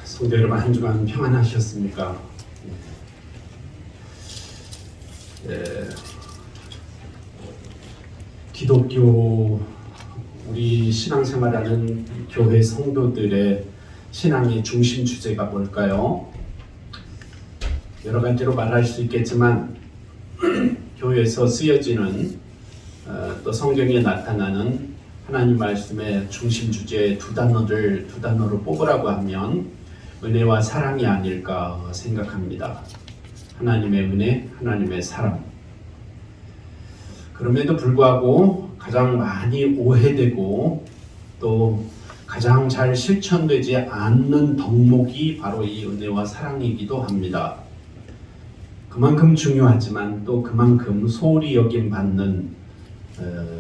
성도 여러분, 한 주간 평안하셨습니까? 기독교 우리 신앙생활하는 교회 성도들의 신앙의 중심 주제가 뭘까요? 여러 가지로 말할 수 있겠지만 교회에서 쓰여지는 또 성경에 나타나는 하나님 말씀의 중심 주제 두 단어로 뽑으라고 하면 은혜와 사랑이 아닐까 생각합니다. 하나님의 은혜, 하나님의 사랑. 그럼에도 불구하고 가장 많이 오해되고 또 가장 잘 실천되지 않는 덕목이 바로 이 은혜와 사랑이기도 합니다. 그만큼 중요하지만 또 그만큼 소홀히 여김받는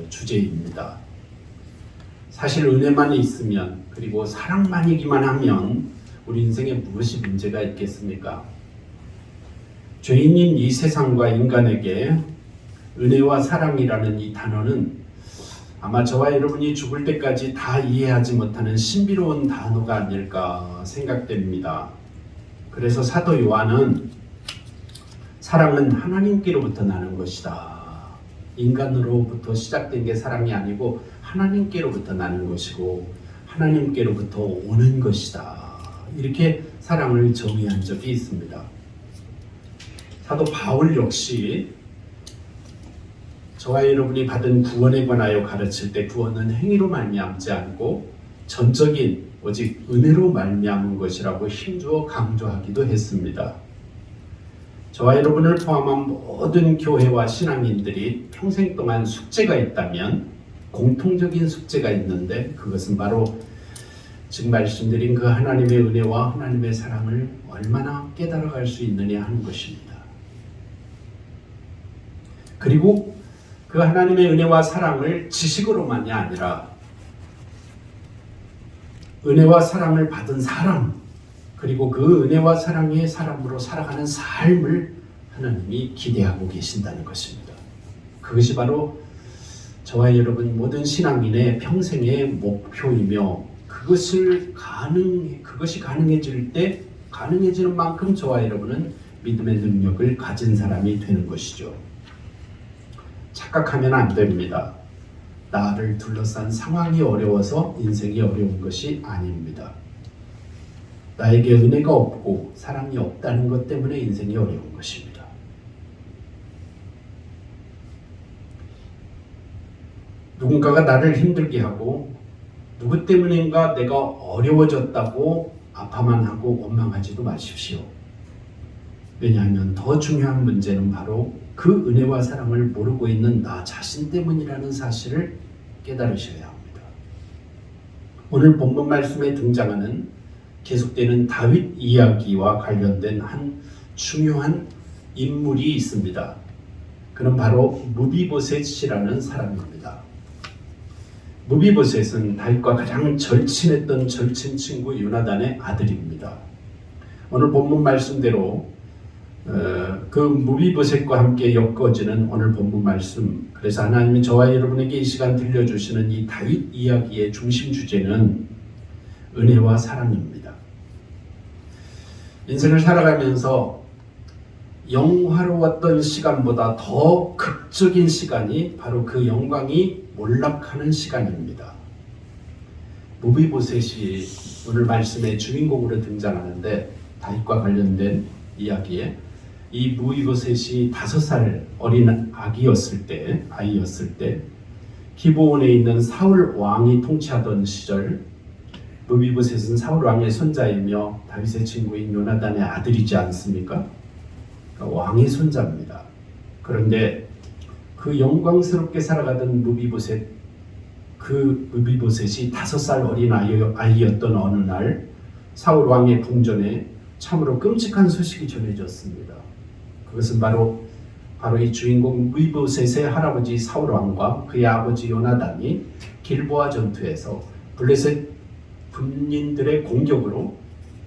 주제입니다. 사실 은혜만 있으면 그리고 사랑만이기만 하면 우리 인생에 무엇이 문제가 있겠습니까? 죄인인 이 세상과 인간에게 은혜와 사랑이라는 이 단어는 아마 저와 여러분이 죽을 때까지 다 이해하지 못하는 신비로운 단어가 아닐까 생각됩니다. 그래서 사도 요한은 사랑은 하나님께로부터 나는 것이다. 인간으로부터 시작된 게 사랑이 아니고 하나님께로부터 나는 것이고 하나님께로부터 오는 것이다. 이렇게 사랑을 정의한 적이 있습니다. 사도 바울 역시 저와 여러분이 받은 구원에 관하여 가르칠 때 구원은 행위로 말미암지 않고 전적인 오직 은혜로 말미암은 것이라고 힘주어 강조하기도 했습니다. 저와 여러분을 포함한 모든 교회와 신앙인들이 평생 동안 숙제가 있다면 공통적인 숙제가 있는데 그것은 바로 지금 말씀드린 그 하나님의 은혜와 하나님의 사랑을 얼마나 깨달아갈 수 있느냐 하는 것입니다. 그리고 그 하나님의 은혜와 사랑을 지식으로만이 아니라 은혜와 사랑을 받은 사람 그리고 그 은혜와 사랑의 사람으로 살아가는 삶을 하나님이 기대하고 계신다는 것입니다. 그것이 바로 저와 여러분 모든 신앙인의 평생의 목표이며 그것이 가능해질 때 가능해지는 만큼 저와 여러분은 믿음의 능력을 가진 사람이 되는 것이죠. 착각하면 안 됩니다. 나를 둘러싼 상황이 어려워서 인생이 어려운 것이 아닙니다. 나에게 은혜가 없고 사랑이 없다는 것 때문에 인생이 어려운 것입니다. 누군가가 나를 힘들게 하고 누구 때문인가 내가 어려워졌다고 아파만 하고 원망하지도 마십시오. 왜냐하면 더 중요한 문제는 바로 그 은혜와 사랑을 모르고 있는 나 자신 때문이라는 사실을 깨달으셔야 합니다. 오늘 본문 말씀에 등장하는 계속되는 다윗 이야기와 관련된 한 중요한 인물이 있습니다. 그는 바로 무비보셋이라는 사람입니다. 무비보셋은 다윗과 가장 절친했던 절친 친구 요나단의 아들입니다. 오늘 본문 말씀대로 그 무비보셋과 함께 엮어지는 오늘 본문 말씀, 그래서 하나님이 저와 여러분에게 이 시간 들려주시는 이 다윗 이야기의 중심 주제는 은혜와 사랑입니다. 인생을 살아가면서 영화로웠던 시간보다 더 극적인 시간이 바로 그 영광이 몰락하는 시간입니다. 무비보셋이 오늘 말씀의 주인공으로 등장하는데 다윗과 관련된 이야기에 이 무비보셋이 5살 어린 아이였을 때 기브온에 있는 사울 왕이 통치하던 시절 무비보셋은 사울 왕의 손자이며 다윗의 친구인 요나단의 아들이지 않습니까? 그러니까 왕의 손자입니다. 그런데 그 영광스럽게 살아가던 무비보셋이 5살 어린 아이였던 어느 날 사울 왕의 궁전에 참으로 끔찍한 소식이 전해졌습니다. 그것은 바로 이 주인공 무비보셋의 할아버지 사울 왕과 그의 아버지 요나단이 길보아 전투에서 블레셋 군인들의 공격으로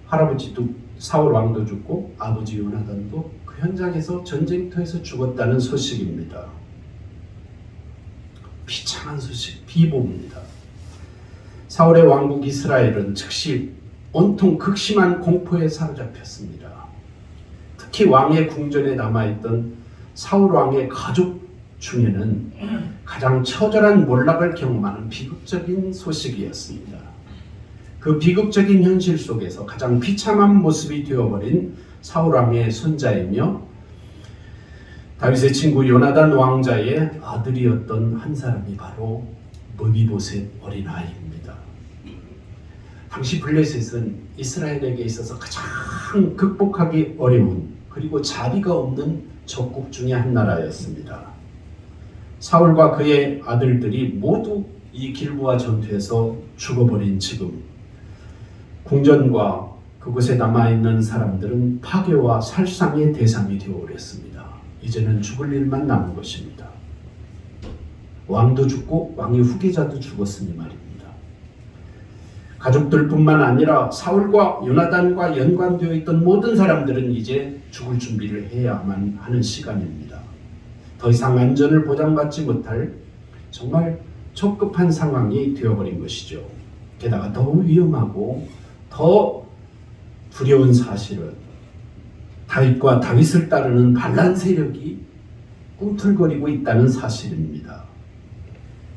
할아버지도 사울 왕도 죽고 아버지 요나단도 그 현장에서 전쟁터에서 죽었다는 소식입니다. 비참한 소식, 비보입니다. 사울의 왕국 이스라엘은 즉시 온통 극심한 공포에 사로잡혔습니다. 특히 왕의 궁전에 남아있던 사울 왕의 가족 중에는 가장 처절한 몰락을 경험하는 비극적인 소식이었습니다. 그 비극적인 현실 속에서 가장 비참한 모습이 되어버린 사울 왕의 손자이며 다윗의 친구 요나단 왕자의 아들이었던 한 사람이 바로 므비보셋 어린아이입니다. 당시 블레셋은 이스라엘에게 있어서 가장 극복하기 어려운 그리고 자비가 없는 적국 중의 한 나라였습니다. 사울과 그의 아들들이 모두 이 길보아 전투에서 죽어버린 지금 궁전과 그곳에 남아있는 사람들은 파괴와 살상의 대상이 되어버렸습니다. 이제는 죽을 일만 남은 것입니다. 왕도 죽고 왕의 후계자도 죽었으니 말입니다. 가족들뿐만 아니라 사울과 요나단과 연관되어 있던 모든 사람들은 이제 죽을 준비를 해야만 하는 시간입니다. 더 이상 안전을 보장받지 못할 정말 적급한 상황이 되어버린 것이죠. 게다가 더 위험하고 더 두려운 사실은 다윗과 다윗을 따르는 반란 세력이 꿈틀거리고 있다는 사실입니다.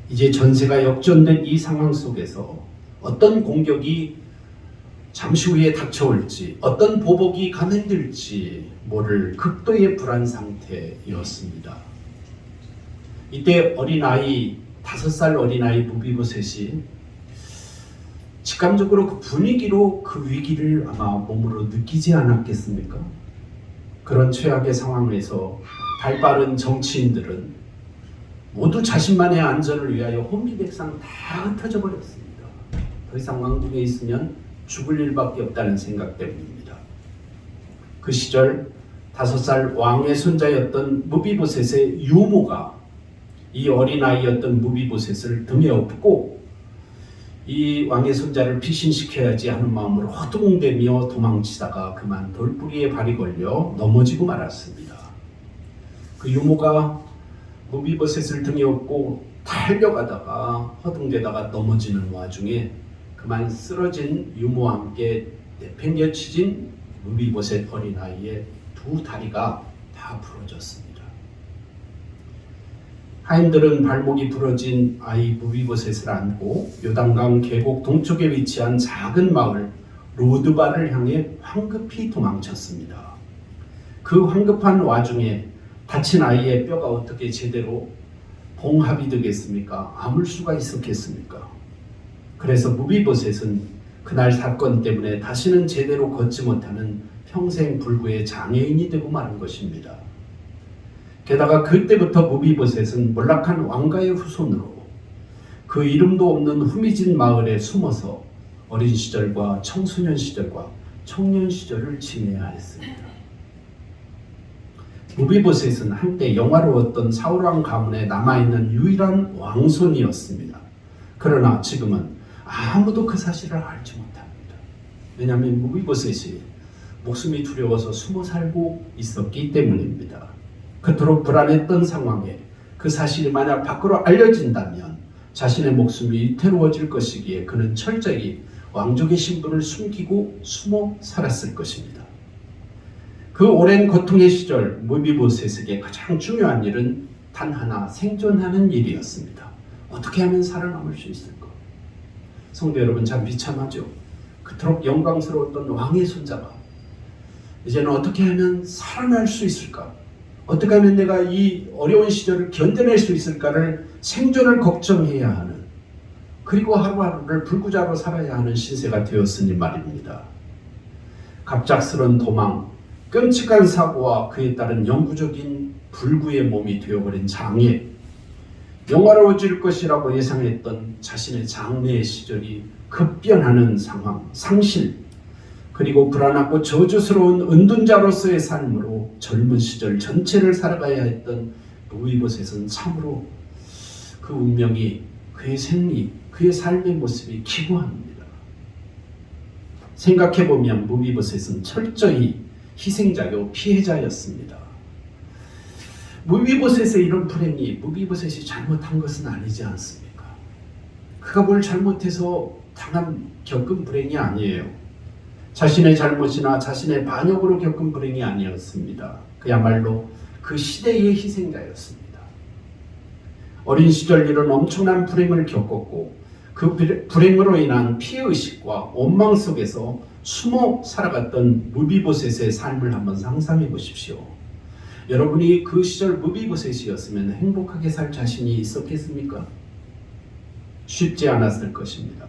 이제 전세가 역전된 이 상황 속에서 어떤 공격이 잠시 후에 닥쳐올지 어떤 보복이 감행될지 모를 극도의 불안 상태였습니다. 이때 어린아이 5살 어린아이 므비보셋이 직감적으로 그 분위기로 그 위기를 아마 몸으로 느끼지 않았겠습니까? 그런 최악의 상황에서 발빠른 정치인들은 모두 자신만의 안전을 위하여 혼비백산 다 흩어져 버렸습니다. 더 이상 왕궁에 있으면 죽을 일밖에 없다는 생각 때문입니다. 그 시절 5살 왕의 손자였던 므비보셋의 유모가 이 어린아이였던 므비보셋을 등에 업고 이 왕의 손자를 피신시켜야지 하는 마음으로 허둥대며 도망치다가 그만 돌부리에 발이 걸려 넘어지고 말았습니다. 그 유모가 므비보셋을 등에 업고 달려가다가 허둥대다가 넘어지는 와중에 그만 쓰러진 유모와 함께 내팽개쳐진 므비보셋 어린아이의 두 다리가 다 부러졌습니다. 하인들은 발목이 부러진 아이 므비보셋을 안고 요단강 계곡 동쪽에 위치한 작은 마을 로드바를 향해 황급히 도망쳤습니다. 그 황급한 와중에 다친 아이의 뼈가 어떻게 제대로 봉합이 되겠습니까? 아물 수가 있었겠습니까? 그래서 므비보셋은 그날 사건 때문에 다시는 제대로 걷지 못하는 평생 불구의 장애인이 되고 마는 것입니다. 게다가 그때부터 므비보셋은 몰락한 왕가의 후손으로 그 이름도 없는 후미진 마을에 숨어서 어린 시절과 청소년 시절과 청년 시절을 지내야 했습니다. 므비보셋은 한때 영화로웠던 사울왕 가문에 남아있는 유일한 왕손이었습니다. 그러나 지금은 아무도 그 사실을 알지 못합니다. 왜냐하면 므비보셋이 목숨이 두려워서 숨어 살고 있었기 때문입니다. 그토록 불안했던 상황에 그 사실이 만약 밖으로 알려진다면 자신의 목숨이 위태로워질 것이기에 그는 철저히 왕족의 신분을 숨기고 숨어 살았을 것입니다. 그 오랜 고통의 시절 므비보셋에게 가장 중요한 일은 단 하나, 생존하는 일이었습니다. 어떻게 하면 살아남을 수 있을까? 성도 여러분, 참 비참하죠. 그토록 영광스러웠던 왕의 손자가 이제는 어떻게 하면 살아날 수 있을까? 어떻게 하면 내가 이 어려운 시절을 견뎌낼 수 있을까를 생존을 걱정해야 하는, 그리고 하루하루를 불구자로 살아야 하는 신세가 되었으니 말입니다. 갑작스런 도망, 끔찍한 사고와 그에 따른 영구적인 불구의 몸이 되어버린 장애, 영화로워질 것이라고 예상했던 자신의 장래의 시절이 급변하는 상황, 상실, 그리고 불안하고 저주스러운 은둔자로서의 삶으로 젊은 시절 전체를 살아가야 했던 므비보셋은 참으로 그 운명이, 그의 생리, 그의 삶의 모습이 기구합니다. 생각해보면 므비보셋은 철저히 희생자요 피해자였습니다. 므비보셋의 이런 불행이 므비보셋이 잘못한 것은 아니지 않습니까? 그가 뭘 잘못해서 겪은 불행이 아니에요. 자신의 잘못이나 자신의 반역으로 겪은 불행이 아니었습니다. 그야말로 그 시대의 희생자였습니다. 어린 시절 이런 엄청난 불행을 겪었고 그 불행으로 인한 피해의식과 원망 속에서 숨어 살아갔던 무비보셋의 삶을 한번 상상해 보십시오. 여러분이 그 시절 무비보셋이었으면 행복하게 살 자신이 있었겠습니까? 쉽지 않았을 것입니다.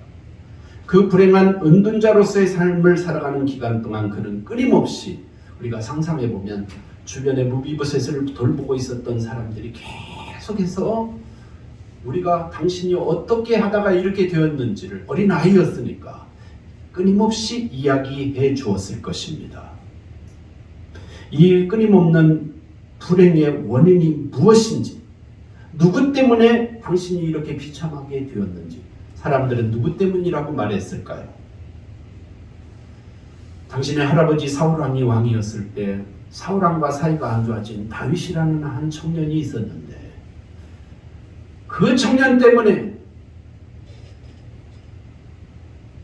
그 불행한 은둔자로서의 삶을 살아가는 기간 동안 그는 끊임없이 우리가 상상해 보면 주변의 무비보셋을 돌보고 있었던 사람들이 계속해서 우리가 당신이 어떻게 하다가 이렇게 되었는지를 어린 아이였으니까 끊임없이 이야기해 주었을 것입니다. 이 끊임없는 불행의 원인이 무엇인지, 누구 때문에 당신이 이렇게 비참하게 되었는지, 사람들은 누구 때문이라고 말했을까요? 당신의 할아버지 사울왕이 왕이었을 때 사울왕과 사이가 안 좋아진 다윗이라는 한 청년이 있었는데 그 청년 때문에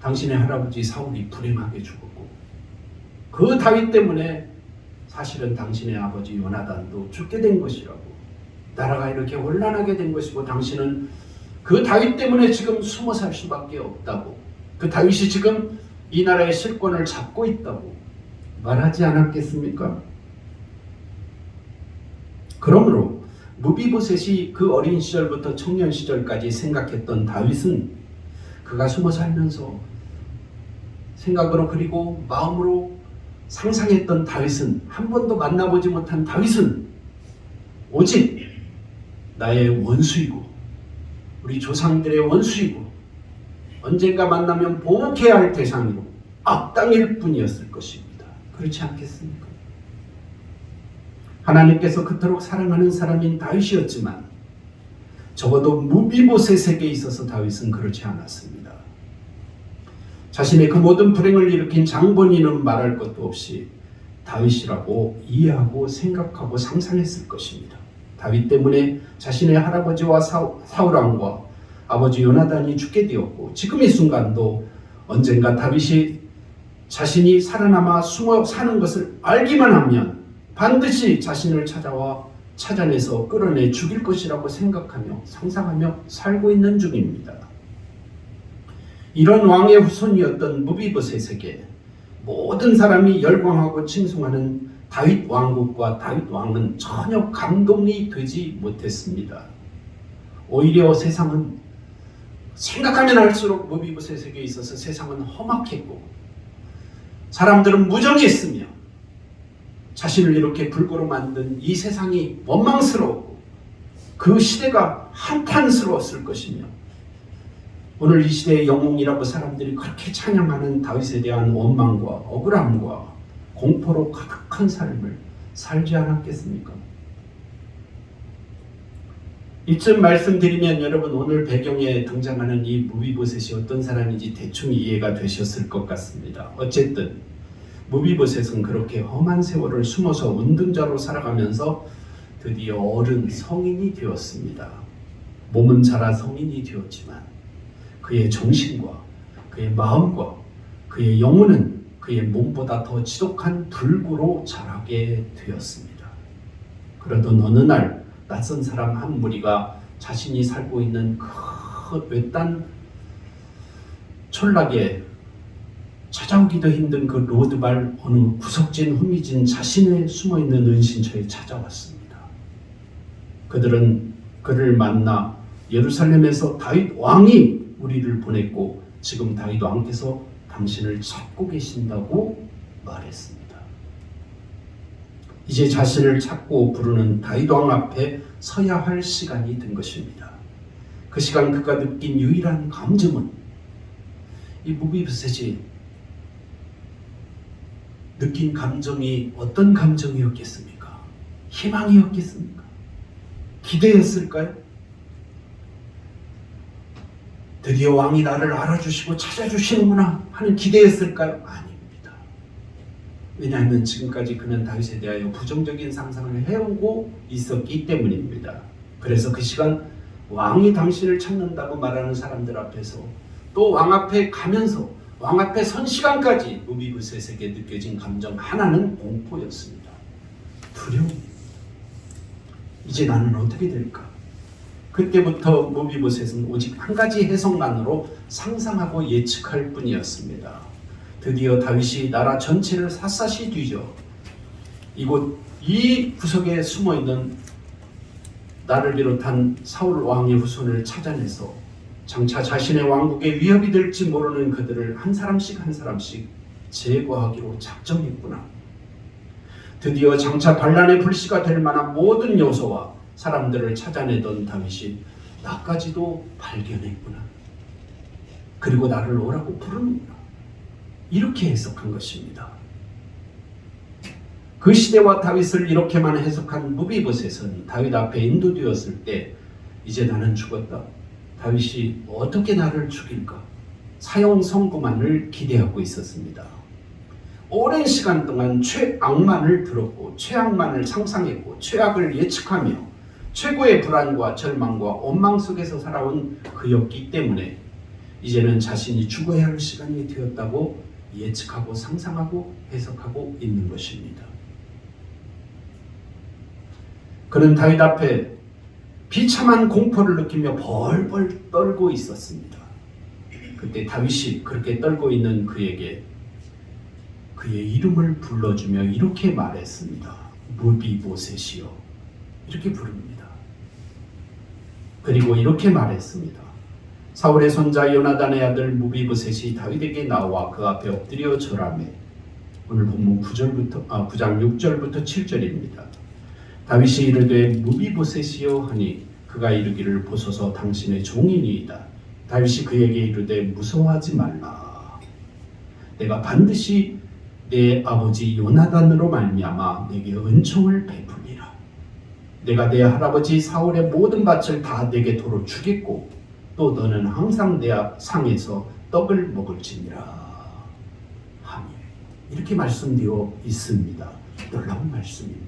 당신의 할아버지 사울이 불행하게 죽었고 그 다윗 때문에 사실은 당신의 아버지 요나단도 죽게 된 것이라고, 나라가 이렇게 혼란하게 된 것이고 당신은 그 다윗 때문에 지금 숨어 살 수밖에 없다고, 그 다윗이 지금 이 나라의 실권을 잡고 있다고 말하지 않았겠습니까? 그러므로 무비보셋이 그 어린 시절부터 청년 시절까지 생각했던 다윗은 그가 숨어 살면서 생각으로 그리고 마음으로 상상했던 다윗은, 한 번도 만나보지 못한 다윗은 오직 나의 원수이고 우리 조상들의 원수이고 언젠가 만나면 보복해야 할 대상이고 악당일 뿐이었을 것입니다. 그렇지 않겠습니까? 하나님께서 그토록 사랑하는 사람인 다윗이었지만 적어도 무비보셋에게 있어서 다윗은 그렇지 않았습니다. 자신의 그 모든 불행을 일으킨 장본인은 말할 것도 없이 다윗이라고 이해하고 생각하고 상상했을 것입니다. 다윗 때문에 자신의 할아버지와 사울왕과 아버지 요나단이 죽게 되었고 지금 이 순간도 언젠가 다윗이 자신이 살아남아 숨어 사는 것을 알기만 하면 반드시 자신을 찾아내서 끌어내 죽일 것이라고 생각하며 상상하며 살고 있는 중입니다. 이런 왕의 후손이었던 무비보셋에게 모든 사람이 열광하고 칭송하는 다윗 왕국과 다윗 왕은 전혀 감동이 되지 못했습니다. 오히려 세상은 생각하면 할수록 무비보셋에게 있어서 세상은 험악했고 사람들은 무정했으며 자신을 이렇게 불고로 만든 이 세상이 원망스러웠고 그 시대가 한탄스러웠을 것이며 오늘 이 시대의 영웅이라고 사람들이 그렇게 찬양하는 다윗에 대한 원망과 억울함과 공포로 가득한 삶을 살지 않았겠습니까? 이쯤 말씀드리면 여러분 오늘 배경에 등장하는 이 무비보셋이 어떤 사람인지 대충 이해가 되셨을 것 같습니다. 어쨌든 무비보셋은 그렇게 험한 세월을 숨어서 은둔자로 살아가면서 드디어 어른 성인이 되었습니다. 몸은 자라 성인이 되었지만 그의 정신과 그의 마음과 그의 영혼은 그의 몸보다 더 지독한 불구로 자라게 되었습니다. 그러던 어느 날 낯선 사람 한 무리가 자신이 살고 있는 그 외딴 촌락에 찾아오기도 힘든 그 로드발 어느 구석진 후미진 자신의 숨어있는 은신처에 찾아왔습니다. 그들은 그를 만나 예루살렘에서 다윗 왕이 우리를 보냈고 지금 다윗 왕께서 당신을 찾고 계신다고 말했습니다. 이제 자신을 찾고 부르는 다윗 왕 앞에 서야 할 시간이 된 것입니다. 그 시간 그가 느낀 유일한 감정은 이 무비보셋이 느낀 감정이 어떤 감정이었겠습니까? 희망이었겠습니까? 기대였을까요? 드디어 왕이 나를 알아주시고 찾아주시는구나 하는 기대였을까요? 아닙니다. 왜냐하면 지금까지 그는 다윗에 대하여 부정적인 상상을 해오고 있었기 때문입니다. 그래서 그 시간 왕이 당신을 찾는다고 말하는 사람들 앞에서 또 왕 앞에 가면서 왕 앞에 선 시간까지 무비보셋에게 느껴진 감정 하나는 공포였습니다. 두려움. 이제 나는 어떻게 될까? 그때부터 무비보셋은 오직 한 가지 해석만으로 상상하고 예측할 뿐이었습니다. 드디어 다윗이 나라 전체를 샅샅이 뒤져 이곳 이 구석에 숨어있는 나를 비롯한 사울 왕의 후손을 찾아내서 장차 자신의 왕국에 위협이 될지 모르는 그들을 한 사람씩 한 사람씩 제거하기로 작정했구나. 드디어 장차 반란의 불씨가 될 만한 모든 요소와 사람들을 찾아내던 다윗이 나까지도 발견했구나. 그리고 나를 오라고 부르는구나. 이렇게 해석한 것입니다. 그 시대와 다윗을 이렇게만 해석한 무비보셋은 다윗 앞에 인도되었을 때 이제 나는 죽었다. 다윗이 어떻게 나를 죽일까? 사형 선고만을 기대하고 있었습니다. 오랜 시간 동안 최악만을 들었고 최악만을 상상했고 최악을 예측하며 최고의 불안과 절망과 원망 속에서 살아온 그였기 때문에 이제는 자신이 죽어야 할 시간이 되었다고 예측하고 상상하고 해석하고 있는 것입니다. 그는 다윗 앞에 비참한 공포를 느끼며 벌벌 떨고 있었습니다. 그때 다윗이 그렇게 떨고 있는 그에게 그의 이름을 불러주며 이렇게 말했습니다. 무비보셋이여. 이렇게 부릅니다. 그리고 이렇게 말했습니다. 사울의 손자 요나단의 아들 무비보셋이 다윗에게 나와 그 앞에 엎드려 절하며 오늘 본문 9장 6절부터 7절입니다. 다윗이 이르되 무비보셋이여 하니 그가 이르기를 보소서 당신의 종이니이다. 다윗이 그에게 이르되 무서워하지 말라. 내가 반드시 내 아버지 요나단으로 말미암아 내게 은총을 베풀리라. 내가 내 할아버지 사울의 모든 밭을 다 내게 도로 주겠고 또 너는 항상 내 앞 상에서 떡을 먹을지니라 하니 이렇게 말씀되어 있습니다. 놀라운 말씀입니다.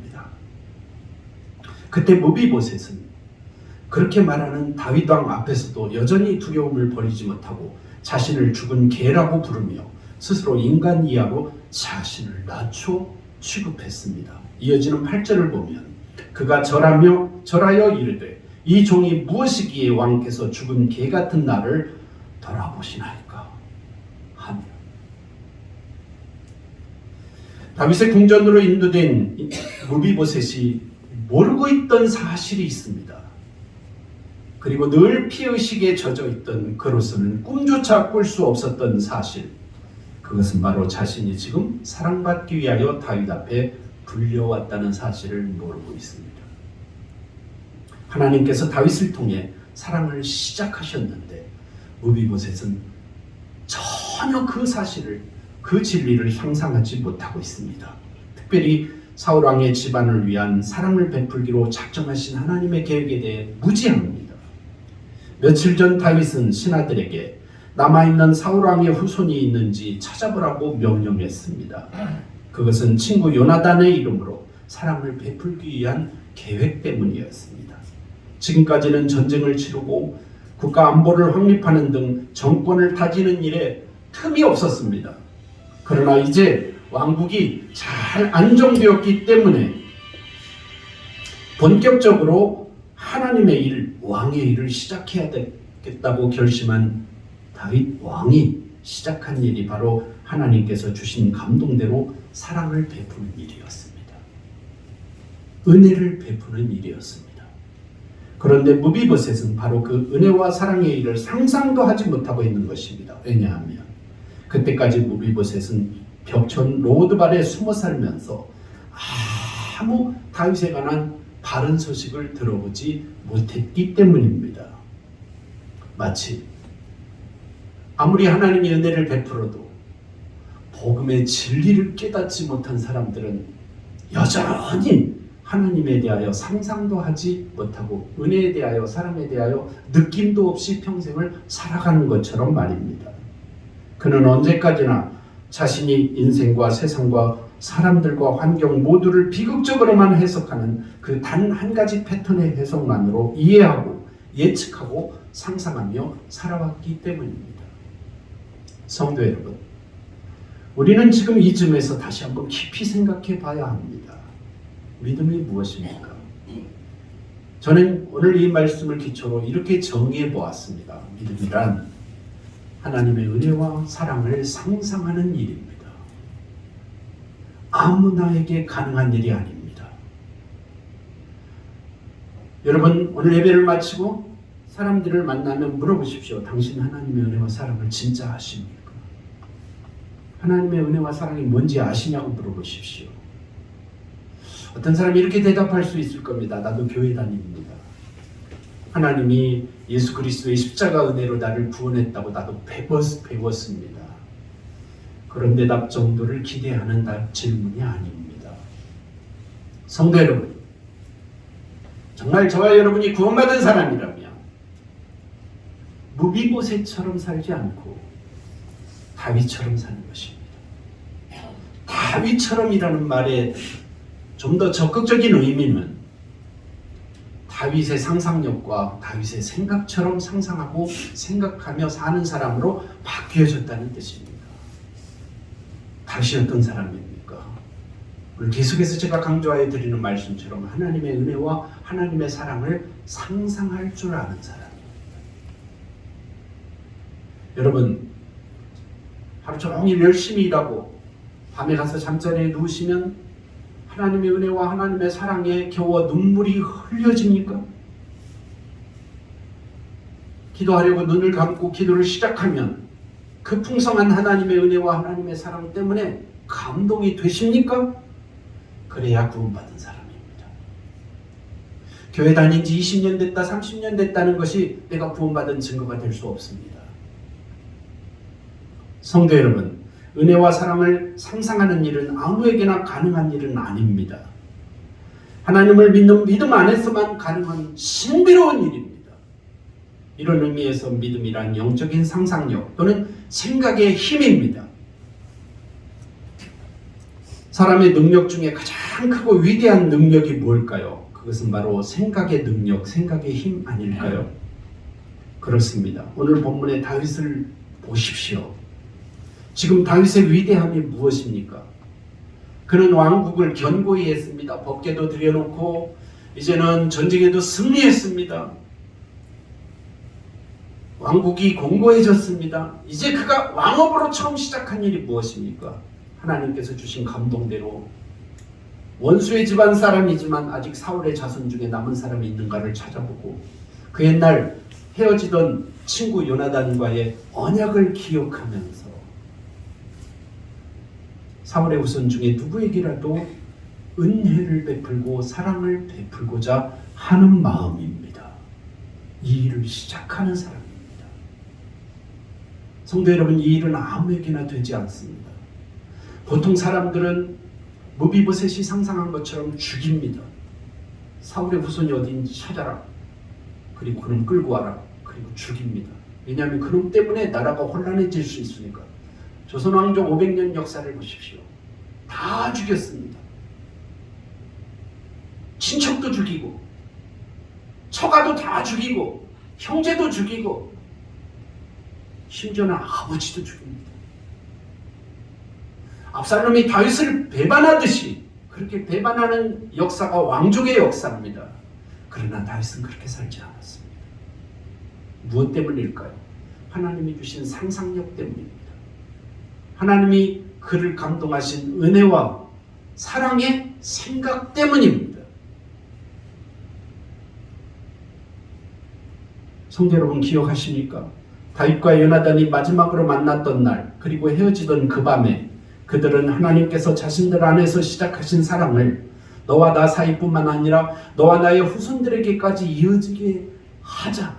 그때 무비보셋은 그렇게 말하는 다윗 왕 앞에서도 여전히 두려움을 버리지 못하고 자신을 죽은 개라고 부르며 스스로 인간 이하로 자신을 낮춰 취급했습니다. 이어지는 8절을 보면 그가 절하여 이르되 이 종이 무엇이기에 왕께서 죽은 개 같은 나를 돌아보시나이까 하며 다윗의 궁전으로 인도된 무비보셋이 모르고 있던 사실이 있습니다. 그리고 늘 피의식에 젖어 있던 그로서는 꿈조차 꿀 수 없었던 사실, 그것은 바로 자신이 지금 사랑받기 위하여 다윗 앞에 불려왔다는 사실을 모르고 있습니다. 하나님께서 다윗을 통해 사랑을 시작하셨는데 무비보셋은 전혀 그 사실을, 그 진리를 상상하지 못하고 있습니다. 특별히 사울왕의 집안을 위한 사랑을 베풀기로 작정하신 하나님의 계획에 대해 무지합니다. 며칠 전 다윗은 신하들에게 남아있는 사울왕의 후손이 있는지 찾아보라고 명령했습니다. 그것은 친구 요나단의 이름으로 사랑을 베풀기 위한 계획 때문이었습니다. 지금까지는 전쟁을 치르고 국가 안보를 확립하는 등 정권을 다지는 일에 틈이 없었습니다. 그러나 이제 왕국이 잘 안정되었기 때문에 본격적으로 하나님의 일, 왕의 일을 시작해야 되겠다고 결심한 다윗 왕이 시작한 일이 바로 하나님께서 주신 감동대로 사랑을 베푸는 일이었습니다. 은혜를 베푸는 일이었습니다. 그런데 무비보셋은 바로 그 은혜와 사랑의 일을 상상도 하지 못하고 있는 것입니다. 왜냐하면 그때까지 무비보셋은 벽촌 로드발에 숨어 살면서 아무 다윗에 관한 바른 소식을 들어보지 못했기 때문입니다. 마치 아무리 하나님이 은혜를 베풀어도 복음의 진리를 깨닫지 못한 사람들은 여전히 하나님에 대하여 상상도 하지 못하고 은혜에 대하여 사랑에 대하여 느낌도 없이 평생을 살아가는 것처럼 말입니다. 그는 언제까지나 자신이 인생과 세상과 사람들과 환경 모두를 비극적으로만 해석하는 그 단 한 가지 패턴의 해석만으로 이해하고 예측하고 상상하며 살아왔기 때문입니다. 성도 여러분, 우리는 지금 이 점에서 다시 한번 깊이 생각해 봐야 합니다. 믿음이 무엇입니까? 저는 오늘 이 말씀을 기초로 이렇게 정의해 보았습니다. 믿음이란 하나님의 은혜와 사랑을 상상하는 일입니다. 아무나에게 가능한 일이 아닙니다. 여러분, 오늘 예배를 마치고 사람들을 만나면 물어보십시오. 당신 하나님의 은혜와 사랑을 진짜 아십니까? 하나님의 은혜와 사랑이 뭔지 아시냐고 물어보십시오. 어떤 사람이 이렇게 대답할 수 있을 겁니다. 나도 교회 다닙니다. 하나님이 예수 그리스도의 십자가 은혜로 나를 구원했다고 나도 배웠습니다. 그런 대답 정도를 기대하는 질문이 아닙니다. 성도 여러분, 정말 저와 여러분이 구원받은 사람이라면 무비보셋처럼 살지 않고 다윗처럼 사는 것입니다. 다윗처럼이라는 말에 좀 더 적극적인 의미는 다윗의 상상력과 다윗의 생각처럼 상상하고 생각하며 사는 사람으로 바뀌어졌다는 뜻입니다. 다윗이 어떤 사람입니까? 오늘 계속해서 제가 강조하여 드리는 말씀처럼 하나님의 은혜와 하나님의 사랑을 상상할 줄 아는 사람입니다. 여러분, 하루 종일 열심히 일하고 밤에 가서 잠자리에 누우시면 하나님의 은혜와 하나님의 사랑에 겨워 눈물이 흘려집니까? 기도하려고 눈을 감고 기도를 시작하면 그 풍성한 하나님의 은혜와 하나님의 사랑 때문에 감동이 되십니까? 그래야 구원받은 사람입니다. 교회 다닌 지 20년 됐다, 30년 됐다는 것이 내가 구원받은 증거가 될 수 없습니다. 성도 여러분, 은혜와 사랑을 상상하는 일은 아무에게나 가능한 일은 아닙니다. 하나님을 믿는 믿음 안에서만 가능한 신비로운 일입니다. 이런 의미에서 믿음이란 영적인 상상력 또는 생각의 힘입니다. 사람의 능력 중에 가장 크고 위대한 능력이 뭘까요? 그것은 바로 생각의 능력, 생각의 힘 아닐까요? 그렇습니다. 오늘 본문의 다윗을 보십시오. 지금 다윗의 위대함이 무엇입니까? 그는 왕국을 견고히 했습니다. 법궤도 들여놓고 이제는 전쟁에도 승리했습니다. 왕국이 공고해졌습니다. 이제 그가 왕업으로 처음 시작한 일이 무엇입니까? 하나님께서 주신 감동대로 원수의 집안 사람이지만 아직 사울의 자손 중에 남은 사람이 있는가를 찾아보고 그 옛날 헤어지던 친구 요나단과의 언약을 기억하면서 사울의 후손 중에 누구에게라도 은혜를 베풀고 사랑을 베풀고자 하는 마음입니다. 이 일을 시작하는 사람입니다. 성도 여러분, 이 일은 아무에게나 되지 않습니다. 보통 사람들은 무비보셋이 상상한 것처럼 죽입니다. 사울의 후손이 어디인지 찾아라. 그리고 그놈 끌고 와라. 그리고 죽입니다. 왜냐하면 그놈 때문에 나라가 혼란해질 수 있으니까. 조선 왕조 500년 역사를 보십시오. 다 죽였습니다. 친척도 죽이고 처가도 다 죽이고 형제도 죽이고 심지어는 아버지도 죽입니다. 압살롬이 다윗을 배반하듯이 그렇게 배반하는 역사가 왕족의 역사입니다. 그러나 다윗은 그렇게 살지 않았습니다. 무엇 때문일까요? 하나님이 주신 상상력 때문입니다. 하나님이 그를 감동하신 은혜와 사랑의 생각 때문입니다. 성도 여러분, 기억하십니까? 다윗과 요나단이 마지막으로 만났던 날, 그리고 헤어지던 그 밤에 그들은 하나님께서 자신들 안에서 시작하신 사랑을 너와 나 사이뿐만 아니라 너와 나의 후손들에게까지 이어지게 하자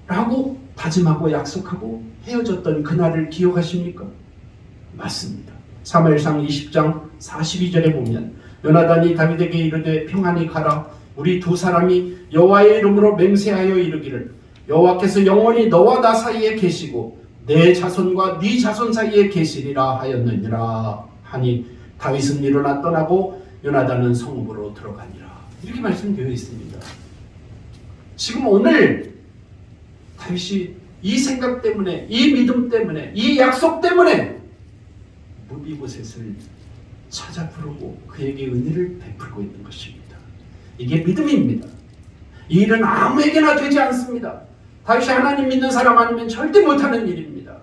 라고 다짐하고 약속하고 헤어졌던 그날을 기억하십니까? 맞습니다. 사무엘상 20장 42절에 보면 요나단이 다윗에게 이르되 평안히 가라. 우리 두 사람이 여호와의 이름으로 맹세하여 이르기를 여호와께서 영원히 너와 나 사이에 계시고 내 자손과 네 자손 사이에 계시리라 하였느니라 하니 다윗은 일어나 떠나고 요나단은 성읍으로 들어가니라. 이렇게 말씀되어 있습니다. 지금 오늘 다윗이 이 생각 때문에, 이 믿음 때문에, 이 약속 때문에 무비보셋을 찾아 부르고 그에게 은혜를 베풀고 있는 것입니다. 이게 믿음입니다. 이 일은 아무에게나 되지 않습니다. 다윗이 하나님 믿는 사람 아니면 절대 못하는 일입니다.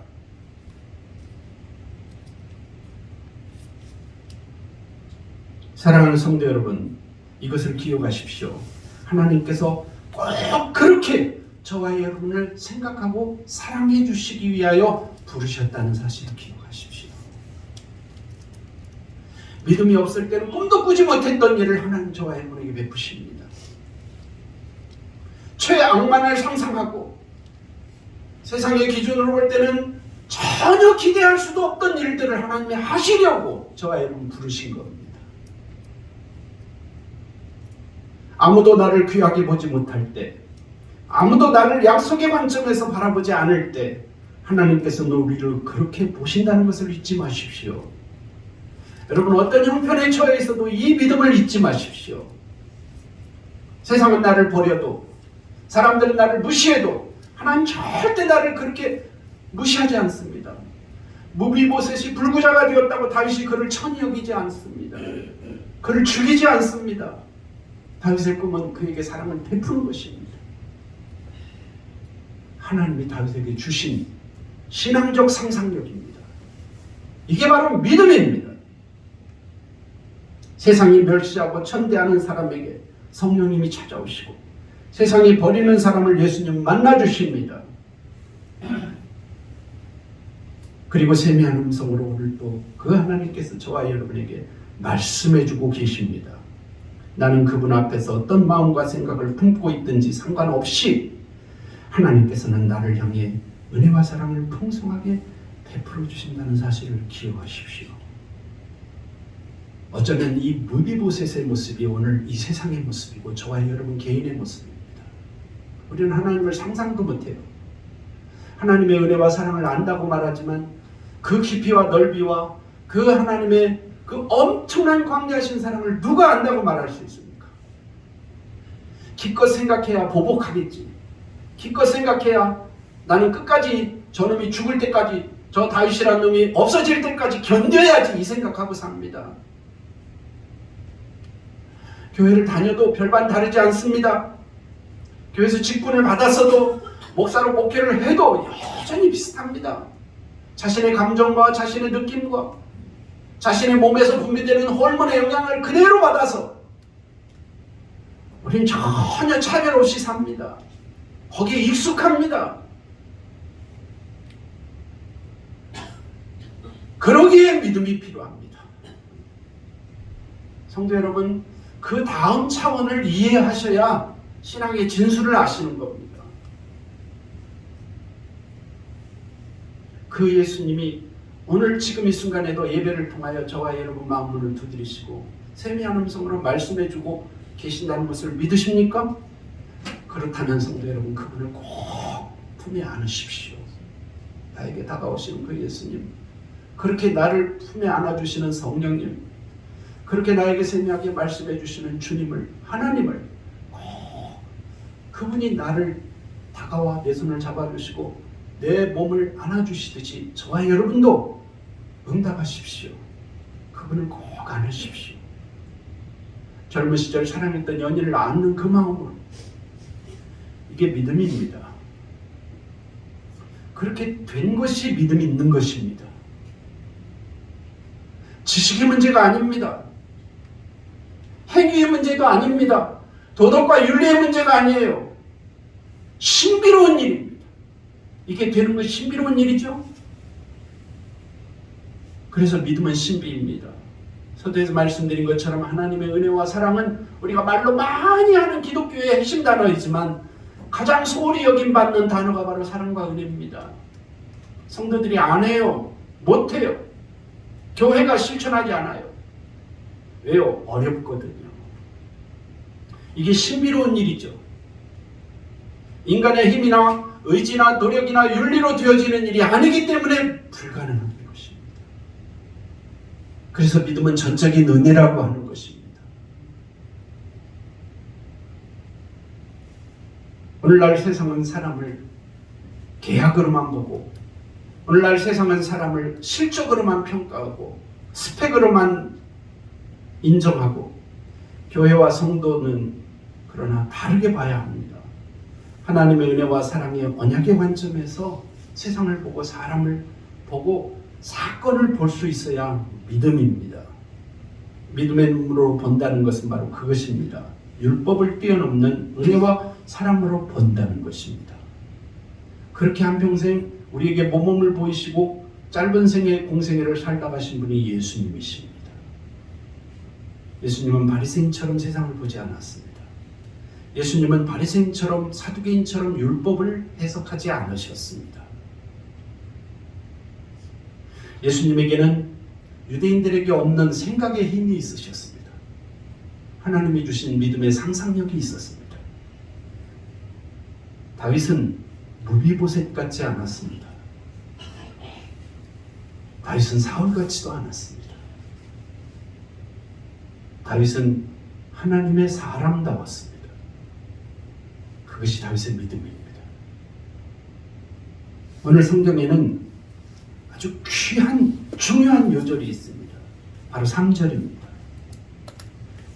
사랑하는 성도 여러분, 이것을 기억하십시오. 하나님께서 꼭 그렇게 저와 여러분을 생각하고 사랑해 주시기 위하여 부르셨다는 사실을 기억하십시오. 믿음이 없을 때는 꿈도 꾸지 못했던 일을 하나님 저와 여러분에게 베푸십니다. 최악만을 상상하고 세상의 기준으로 볼 때는 전혀 기대할 수도 없던 일들을 하나님이 하시려고 저와 여러분 부르신 겁니다. 아무도 나를 귀하게 보지 못할 때, 아무도 나를 약속의 관점에서 바라보지 않을 때 하나님께서는 우리를 그렇게 보신다는 것을 잊지 마십시오. 여러분, 어떤 형편에 처해 있어도 이 믿음을 잊지 마십시오. 세상은 나를 버려도, 사람들은 나를 무시해도 하나님 절대 나를 그렇게 무시하지 않습니다. 무비보셋이 불구자가 되었다고 다윗이 그를 천히 여기지 않습니다. 그를 죽이지 않습니다. 다윗의 꿈은 그에게 사랑을 베푸는 것입니다. 하나님이 다윗에게 주신 신앙적 상상력입니다. 이게 바로 믿음입니다. 세상이 멸시하고 천대하는 사람에게 성령님이 찾아오시고 세상이 버리는 사람을 예수님 만나주십니다. 그리고 세미한 음성으로 오늘 또 그 하나님께서 저와 여러분에게 말씀해주고 계십니다. 나는 그분 앞에서 어떤 마음과 생각을 품고 있든지 상관없이 하나님께서는 나를 향해 은혜와 사랑을 풍성하게 베풀어 주신다는 사실을 기억하십시오. 어쩌면 이 무비보셋의 모습이 오늘 이 세상의 모습이고 저와 여러분 개인의 모습입니다. 우리는 하나님을 상상도 못해요. 하나님의 은혜와 사랑을 안다고 말하지만 그 깊이와 넓이와 그 하나님의 그 엄청난 광대하신 사랑을 누가 안다고 말할 수 있습니까? 기껏 생각해야 보복하겠지. 기껏 생각해야 나는 끝까지 저놈이 죽을 때까지, 저 다윗이라는 놈이 없어질 때까지 견뎌야지, 이 생각하고 삽니다. 교회를 다녀도 별반 다르지 않습니다. 교회에서 직분을 받았어도 목사로 목회를 해도 여전히 비슷합니다. 자신의 감정과 자신의 느낌과 자신의 몸에서 분비되는 호르몬의 영향을 그대로 받아서 우리는 전혀 차별 없이 삽니다. 거기에 익숙합니다. 그러기에 믿음이 필요합니다. 성도 여러분, 그 다음 차원을 이해하셔야 신앙의 진수를 아시는 겁니다. 그 예수님이 오늘 지금 이 순간에도 예배를 통하여 저와 여러분 마음문을 두드리시고 세미한 음성으로 말씀해주고 계신다는 것을 믿으십니까? 그렇다면 성도 여러분, 그분을 꼭 품에 안으십시오. 나에게 다가오시는 그 예수님, 그렇게 나를 품에 안아주시는 성령님, 그렇게 나에게 세미하게 말씀해주시는 주님을, 하나님을 꼭 그분이 나를 다가와 내 손을 잡아주시고 내 몸을 안아주시듯이 저와 여러분도 응답하십시오. 그분을 꼭 안으십시오. 젊은 시절 사랑했던 연인을 안는 그 마음으로, 이게 믿음입니다. 그렇게 된 것이 믿음이 있는 것입니다. 지식의 문제가 아닙니다. 행위의 문제도 아닙니다. 도덕과 윤리의 문제가 아니에요. 신비로운 일입니다. 이게 되는 것이 신비로운 일이죠. 그래서 믿음은 신비입니다. 서두에서 말씀드린 것처럼 하나님의 은혜와 사랑은 우리가 말로 많이 하는 기독교의 핵심 단어이지만 가장 소홀히 여김받는 단어가 바로 사랑과 은혜입니다. 성도들이 안 해요. 못해요. 교회가 실천하지 않아요. 왜요? 어렵거든요. 이게 신비로운 일이죠. 인간의 힘이나 의지나 노력이나 윤리로 되어지는 일이 아니기 때문에 불가능한 것입니다. 그래서 믿음은 전적인 은혜라고 하는 것입니다. 오늘날 세상은 사람을 계약으로만 보고, 오늘날 세상은 사람을 실적으로만 평가하고, 스펙으로만 인정하고 교회와 성도는 그러나 다르게 봐야 합니다. 하나님의 은혜와 사랑의 언약의 관점에서 세상을 보고 사람을 보고 사건을 볼 수 있어야 믿음입니다. 믿음의 눈으로 본다는 것은 바로 그것입니다. 율법을 뛰어넘는 은혜와 사랑으로 본다는 것입니다. 그렇게 한평생 우리에게 모범을 보이시고 짧은 생애 공생애를 살다 가신 분이 예수님이십니다. 예수님은 바리새인처럼 세상을 보지 않았습니다. 예수님은 바리새인처럼 사두개인처럼 율법을 해석하지 않으셨습니다. 예수님에게는 유대인들에게 없는 생각의 힘이 있으셨습니다. 하나님이 주신 믿음의 상상력이 있었습니다. 다윗은 무비보셋 같지 않았습니다. 다윗은 사울 같지도 않았습니다. 다윗은 하나님의 사람다웠습니다. 그것이 다윗의 믿음입니다. 오늘 성경에는 아주 귀한 중요한 요절이 있습니다. 바로 3절입니다.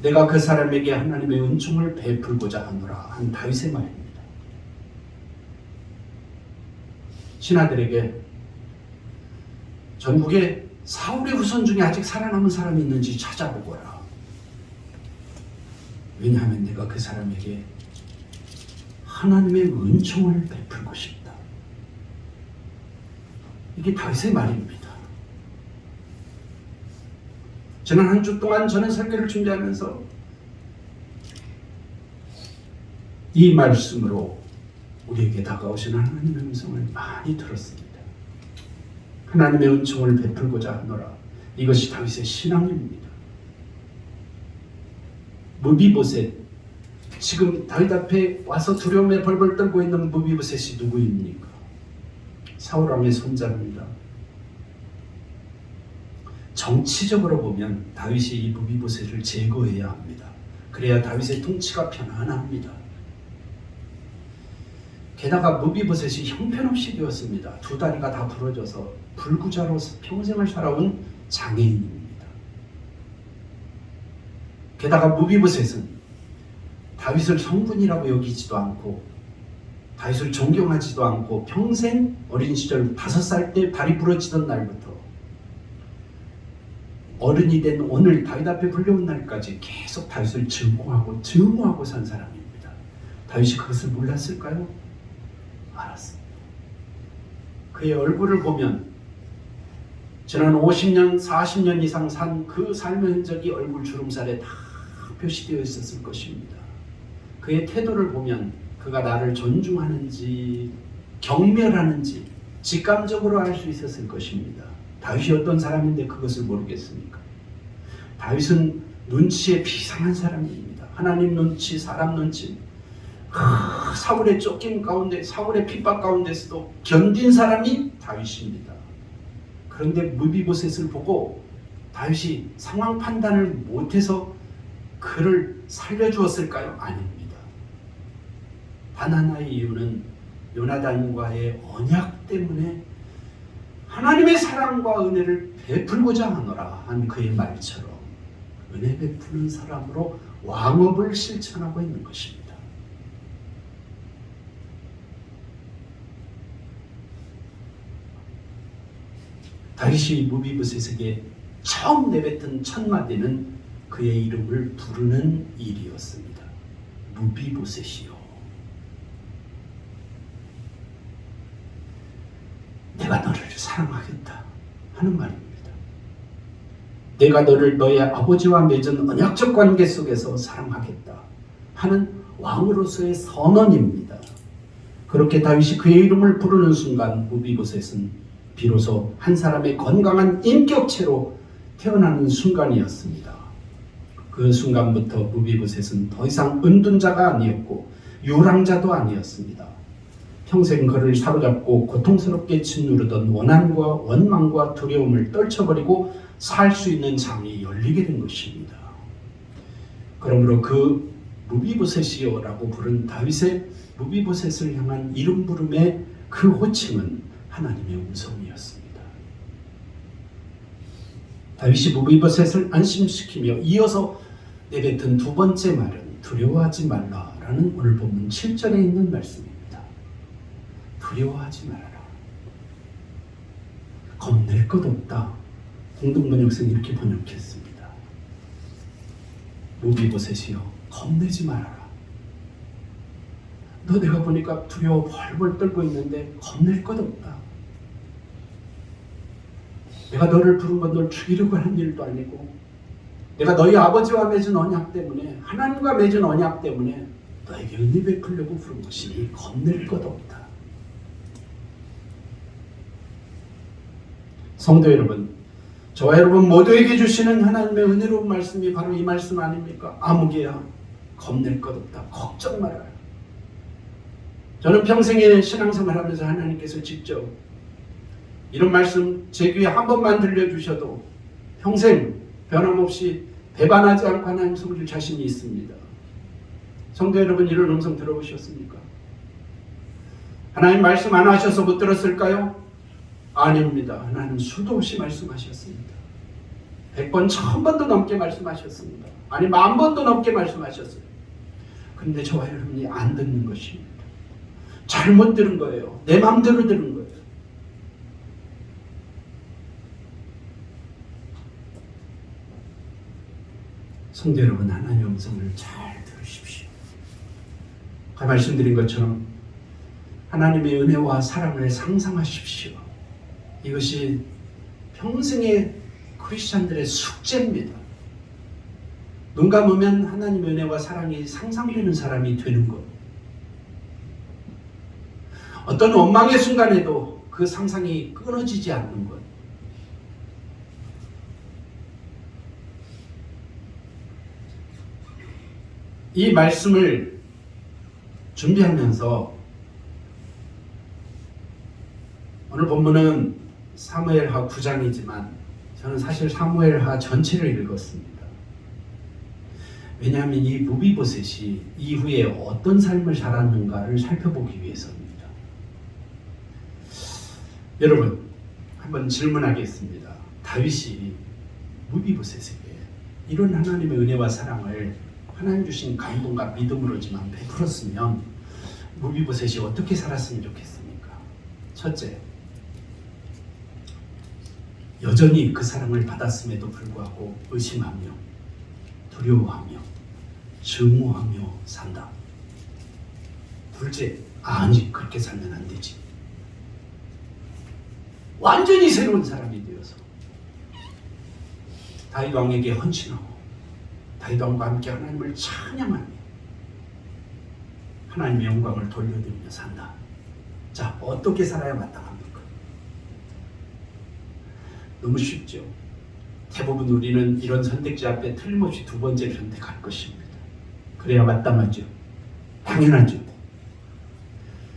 내가 그 사람에게 하나님의 은총을 베풀고자 하노라 한 다윗의 말입니다. 신하들에게 전국에 사울의 후손 중에 아직 살아남은 사람이 있는지 찾아보거라. 왜냐하면 내가 그 사람에게 하나님의 은총을 베풀고 싶다. 이게 다윗의 말입니다. 지난 한 주 동안 저는 설교를 준비하면서 이 말씀으로 우리에게 다가오시는 하나님의 음성을 많이 들었습니다. 하나님의 은총을 베풀고자 하노라. 이것이 다윗의 신앙입니다. 무비보셋, 지금 다윗 앞에 와서 두려움에 벌벌 떨고 있는 무비보셋이 누구입니까? 사울왕의 손자입니다. 정치적으로 보면 다윗이 이 무비보셋을 제거해야 합니다. 그래야 다윗의 통치가 편안합니다. 게다가 무비보셋이 형편없이 되었습니다. 두 다리가 다 부러져서 불구자로 평생을 살아온 장애인입니다. 게다가 무비보셋은 다윗을 성분이라고 여기지도 않고 다윗을 존경하지도 않고 평생 어린 시절 5살 때 다리 부러지던 날부터 어른이 된 오늘 다윗 앞에 불려온 날까지 계속 다윗을 증오하고 산 사람입니다. 다윗이 그것을 몰랐을까요? 알았습니다. 그의 얼굴을 보면 지난 50년, 40년 이상 산 그 삶의 흔적이 얼굴 주름살에 다 표시되어 있었을 것입니다. 그의 태도를 보면 그가 나를 존중하는지 경멸하는지 직감적으로 알 수 있었을 것입니다. 다윗이 어떤 사람인데 그것을 모르겠습니까? 다윗은 눈치에 비상한 사람입니다. 하나님 눈치, 사람 눈치, 사울의 쫓김 가운데, 사울의 핍박 가운데서도 견딘 사람이 다윗입니다. 그런데 무비보셋을 보고 다윗이 상황 판단을 못해서 그를 살려주었을까요? 아닙니다. 단 하나의 이유는 요나단과의 언약 때문에 하나님의 사랑과 은혜를 베풀고자 하노라 한 그의 말처럼 은혜 베푸는 사람으로 왕업을 실천하고 있는 것입니다. 다윗이 무비보셋에게 처음 내뱉은 첫 마디는 그의 이름을 부르는 일이었습니다. 무비보셋이요. 내가 너를 사랑하겠다 하는 말입니다. 내가 너를 너의 아버지와 맺은 언약적 관계 속에서 사랑하겠다 하는 왕으로서의 선언입니다. 그렇게 다윗이 그의 이름을 부르는 순간 무비보셋은 비로소 한 사람의 건강한 인격체로 태어나는 순간이었습니다. 그 순간부터 무비보셋은 더 이상 은둔자가 아니었고 유랑자도 아니었습니다. 평생 그를 사로잡고 고통스럽게 짓누르던 원한과 원망과 두려움을 떨쳐버리고 살 수 있는 장이 열리게 된 것입니다. 그러므로 그 무비보셋이요라고 부른 다윗의 무비보셋을 향한 이름 부름의 그 호칭은 하나님의 음성이었습니다. 다윗이 무비보셋을 안심시키며 이어서 내뱉은 두 번째 말은 두려워하지 말라라는 오늘 본문 7절에 있는 말씀입니다. 두려워하지 말아라. 겁낼 것 없다. 공동번역성이 이렇게 번역했습니다. 무비보셋이여, 겁내지 말아라. 너 내가 보니까 두려워 벌벌 떨고 있는데 겁낼 것 없다. 내가 너를 부른 건 널 죽이려고 하는 일도 아니고, 내가 너희 아버지와 맺은 언약 때문에, 하나님과 맺은 언약 때문에 너에게 은혜 베풀려고 부른 것이니 겁낼 것 없다. 성도 여러분, 저와 여러분 모두에게 주시는 하나님의 은혜로운 말씀이 바로 이 말씀 아닙니까? 아무개야, 겁낼 것 없다. 걱정 말아요. 저는 평생에 신앙생활하면서 하나님께서 직접 이런 말씀 제 귀에 한 번만 들려주셔도 평생 변함없이 배반하지 않고 하나님 섬길 자신이 있습니다. 성도 여러분, 이런 음성 들어보셨습니까? 하나님 말씀 안 하셔서 못 들었을까요? 아닙니다. 하나님 수도 없이 말씀하셨습니다. 100번, 1000번도 넘게 말씀하셨습니다. 아니 10,000번도 넘게 말씀하셨어요. 그런데 저와 여러분이 안 듣는 것입니다. 잘못 들은 거예요. 내 마음대로 들은 거예요. 성도 여러분, 하나님의 음성을 잘 들으십시오. 아까 말씀드린 것처럼 하나님의 은혜와 사랑을 상상하십시오. 이것이 평생의 크리스찬들의 숙제입니다. 눈 감으면 하나님의 은혜와 사랑이 상상되는 사람이 되는 것. 어떤 원망의 순간에도 그 상상이 끊어지지 않는 것. 이 말씀을 준비하면서 오늘 본문은 사무엘하 9장이지만 저는 사실 사무엘하 전체를 읽었습니다. 왜냐하면 이 무비보셋이 이후에 어떤 삶을 살았는가를 살펴보기 위해서입니다. 여러분, 한번 질문하겠습니다. 다윗이 무비보셋에게 이런 하나님의 은혜와 사랑을 하나님 주신 감동과 믿음으로지만 베풀었으면 무비보셋이 어떻게 살았으면 좋겠습니까? 첫째, 여전히 그 사랑을 받았음에도 불구하고 의심하며 두려워하며 증오하며 산다. 둘째, 아니 그렇게 살면 안 되지. 완전히 새로운 사람이 되어서 다윗 왕에게 헌신하고 다윗 왕과 함께 하나님을 찬양하며 하나님의 영광을 돌려드리며 산다. 자, 어떻게 살아야 마땅합니까? 너무 쉽죠. 대부분 우리는 이런 선택지 앞에 틀림없이 두 번째를 선택할 것입니다. 그래야 마땅하죠. 당연하죠.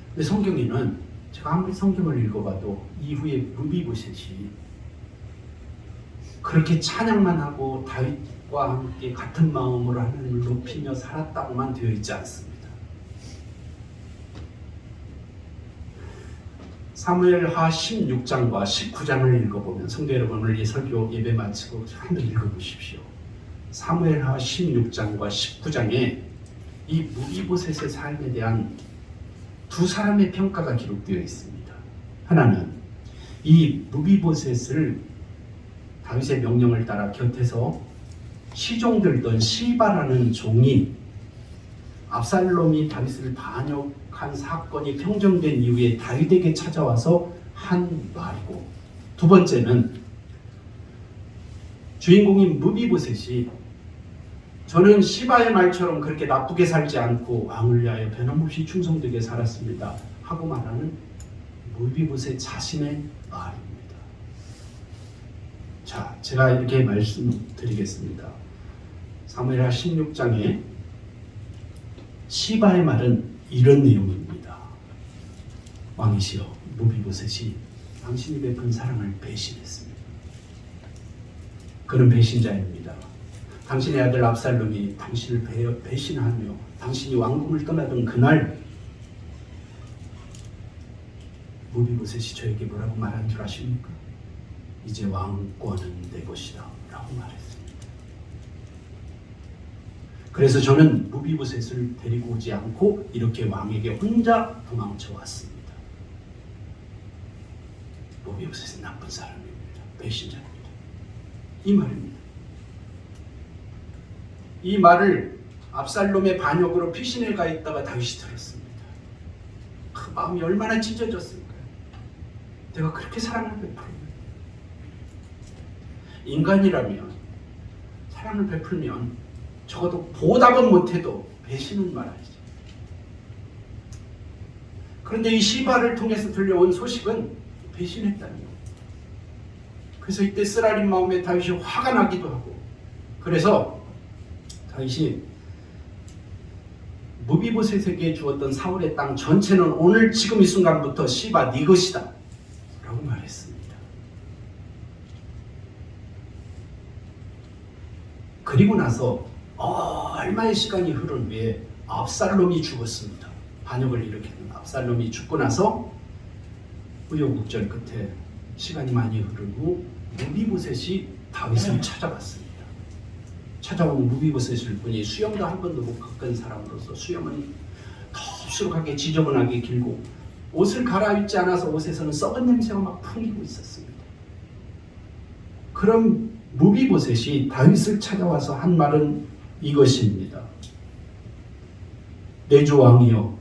근데 성경에는 제가 아무리 성경을 읽어봐도 이후에 무비보셋이 그렇게 찬양만 하고 다윗과 함께 같은 마음으로 하나님을 높이며 살았다고만 되어 있지 않습니다. 사무엘하 16장과 19장을 읽어보면, 성도 여러분 오늘 이 설교 예배 마치고 한번 읽어보십시오. 사무엘하 16장과 19장에 이 무비보셋의 삶에 대한 두 사람의 평가가 기록되어 있습니다. 하나는 이 무비보셋을 다윗의 명령을 따라 곁에서 시종들던 시바라는 종이 압살롬이 다윗을 반역한 사건이 평정된 이후에 다윗에게 찾아와서 한 말이고, 두 번째는 주인공인 무비보셋이 저는 시바의 말처럼 그렇게 나쁘게 살지 않고 왕을 위하여 변함없이 충성되게 살았습니다 하고 말하는 무비보셋 자신의 말입니다. 자, 제가 이렇게 말씀드리겠습니다. 사무엘하 16장에 시바의 말은 이런 내용입니다. 왕이시여, 무비보셋이 당신이 베푼 사랑을 배신했습니다. 그는 배신자입니다. 당신의 아들 압살롬이 당신을 배신하며 당신이 왕궁을 떠나던 그날 무비보셋이 저에게 뭐라고 말한 줄 아십니까? 이제 왕권은 내 것이다 라고 말했습니다. 그래서 저는 무비보셋을 데리고 오지 않고 이렇게 왕에게 혼자 도망쳐 왔습니다. 무비보셋은 나쁜 사람입니다. 배신자입니다. 이 말입니다. 이 말을 압살롬의 반역으로 피신해 가 있다가 다윗이 들었습니다. 그 마음이 얼마나 찢어졌을까요? 내가 그렇게 사랑을 베풀면, 인간이라면 사랑을 베풀면 적어도 보답은 못해도 배신은 말아야지. 그런데 이 시바를 통해서 들려온 소식은 배신했다는 거. 그래서 이때 쓰라린 마음에 다윗이 화가 나기도 하고, 그래서 다윗이 무비보셋에게 주었던 사울의 땅 전체는 오늘 지금 이 순간부터 시바 네 것이다 라고 말했습니다. 그리고 나서 얼마의 시간이 흐른 후에 압살롬이 죽었습니다. 반역을 일으키는 압살롬이 죽고 나서 우여곡절 끝에 시간이 많이 흐른 후 무비보셋이 다윗을 찾아갔습니다. 찾아온 무비보셋일 뿐이 수염도 한 번도 못 깎은 사람으로서 수염은 덥수룩하게 지저분하게 길고 옷을 갈아입지 않아서 옷에서는 썩은 냄새가 막 풍기고 있었습니다. 그럼 무비보셋이 다윗을 찾아와서 한 말은 이것입니다. 내 주 왕이여,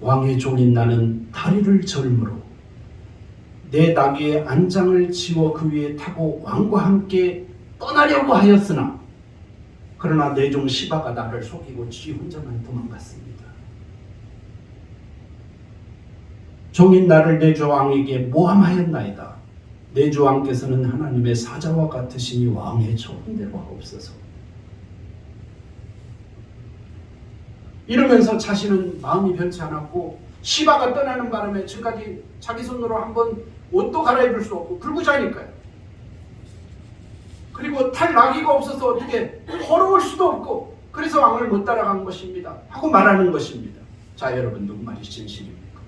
왕의 종인 나는 다리를 절므로 내 나귀의 안장을 지워 그 위에 타고 왕과 함께 떠나려고 하였으나 그러나 내 종 시바가 나를 속이고 지 혼자만 도망갔습니다. 종인 나를 내 주 왕에게 모함하였나이다. 내 주 왕께서는 하나님의 사자와 같으시니 왕의 처분대로 하옵소서. 이러면서 자신은 마음이 변치 않았고 시바가 떠나는 바람에 지금까지 자기 손으로 한번 옷도 갈아입을 수 없고 불구자니까요. 그리고 탈 나귀가 없어서 어떻게 걸어올 수도 없고 그래서 왕을 못 따라간 것입니다 하고 말하는 것입니다. 자, 여러분, 누구 말이 진실입니까?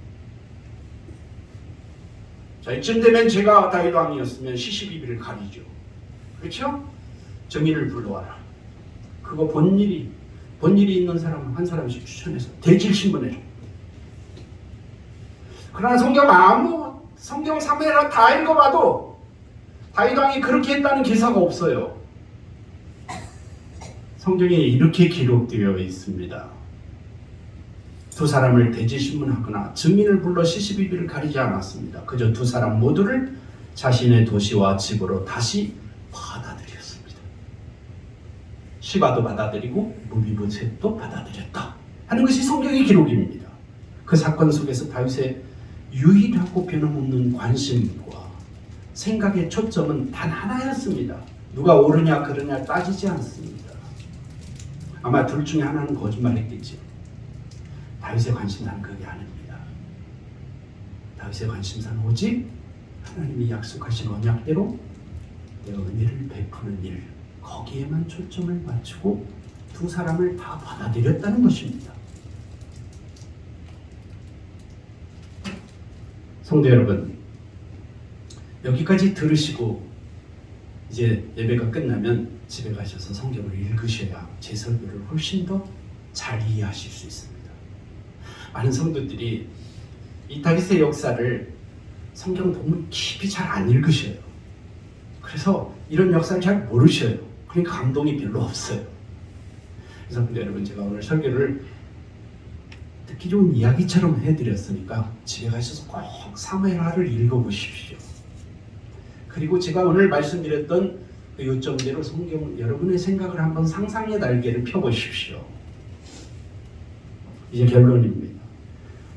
자, 이쯤 되면 제가 다윗 왕이었으면 시시비비를 가리죠. 그렇죠? 정의를 불러와라. 그거 본일이 있는 사람 한 사람씩 추천해서 대질 신문해줘. 그러나 성경 3회라 다 읽어봐도 다윗 왕이 그렇게 했다는 기사가 없어요. 성경에 이렇게 기록되어 있습니다. 두 사람을 대지신문하거나 증인을 불러 시시비비를 가리지 않았습니다. 그저 두 사람 모두를 자신의 도시와 집으로 다시 받아들였습니다. 시바도 받아들이고 무비보셋도 받아들였다 하는 것이 성경의 기록입니다. 그 사건 속에서 다윗의 유일하고 변함없는 관심과 생각의 초점은 단 하나였습니다. 누가 옳으냐 그르냐 따지지 않습니다. 아마 둘 중에 하나는 거짓말했겠죠. 다윗의 관심사는 그게 아닙니다. 다윗의 관심사는 오직 하나님이 약속하신 언약대로 내가 은혜를 베푸는 일, 거기에만 초점을 맞추고 두 사람을 다 받아들였다는 것입니다. 성도 여러분, 여기까지 들으시고 이제 예배가 끝나면 집에 가셔서 성경을 읽으셔야 제 설교를 훨씬 더 잘 이해하실 수 있습니다. 많은 성도들이 이 다윗의 역사를 성경 본문 깊이 잘 안 읽으셔요. 그래서 이런 역사를 잘 모르셔요. 그러니까 감동이 별로 없어요. 그래서 여러분, 제가 오늘 설교를 듣기 좋은 이야기처럼 해드렸으니까 집에 가셔서 꼭 사무엘하를 읽어보십시오. 그리고 제가 오늘 말씀드렸던 그 요점대로 성경 여러분의 생각을 한번 상상의 날개를 펴보십시오. 이제 결론입니다.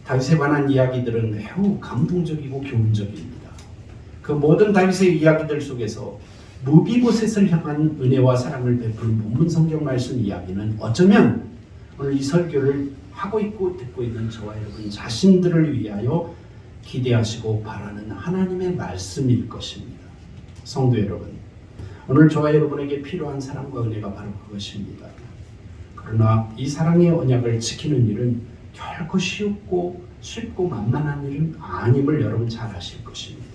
다윗에 관한 이야기들은 매우 감동적이고 교훈적입니다. 그 모든 다윗의 이야기들 속에서 무비보셋을 향한 은혜와 사랑을 베푸는 본문 성경 말씀 이야기는 어쩌면 오늘 이 설교를 하고 있고 듣고 있는 저와 여러분 자신들을 위하여 기대하시고 바라는 하나님의 말씀일 것입니다. 성도 여러분, 오늘 저와 여러분에게 필요한 사랑과 은혜가 바로 그것입니다. 그러나 이 사랑의 언약을 지키는 일은 결코 쉽고 만만한 일은 아님을 여러분 잘 아실 것입니다.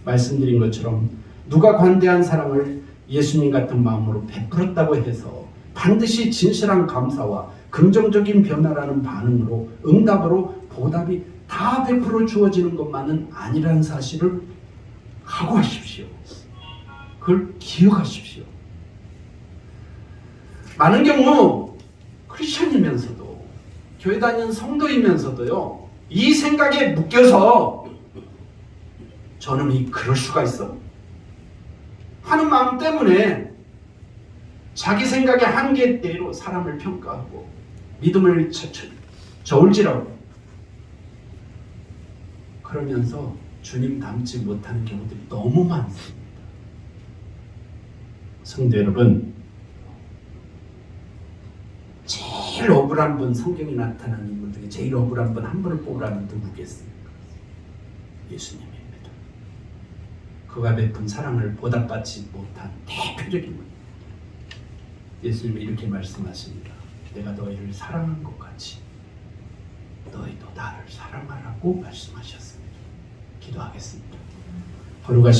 말씀드린 것처럼 누가 관대한 사랑을 예수님 같은 마음으로 베풀었다고 해서 반드시 진실한 감사와 긍정적인 변화라는 반응으로 응답으로 보답이 다 100% 주어지는 것만은 아니라는 사실을 각오하십시오. 그걸 기억하십시오. 많은 경우 크리스천이면서도 교회 다니는 성도이면서도요, 이 생각에 묶여서 저놈이 그럴 수가 있어? 하는 마음 때문에 자기 생각의 한계대로 사람을 평가하고 믿음을 저울질하고 그러면서 주님 닮지 못하는 경우들이 너무 많습니다. 성도 여러분, 제일 억울한 분, 성경에 나타나는 인물 중에 제일 억울한 분 한 분을 뽑으라면 누구겠습니까? 예수님입니다. 그가 베푼 사랑을 보답받지 못한 대표적인 분. 예수님이 이렇게 말씀하십니다. 내가 너희를 사랑한 것 같이 너희도 나를 사랑하라고 말씀하셨습니다. 기도하겠습니다. 거룩하신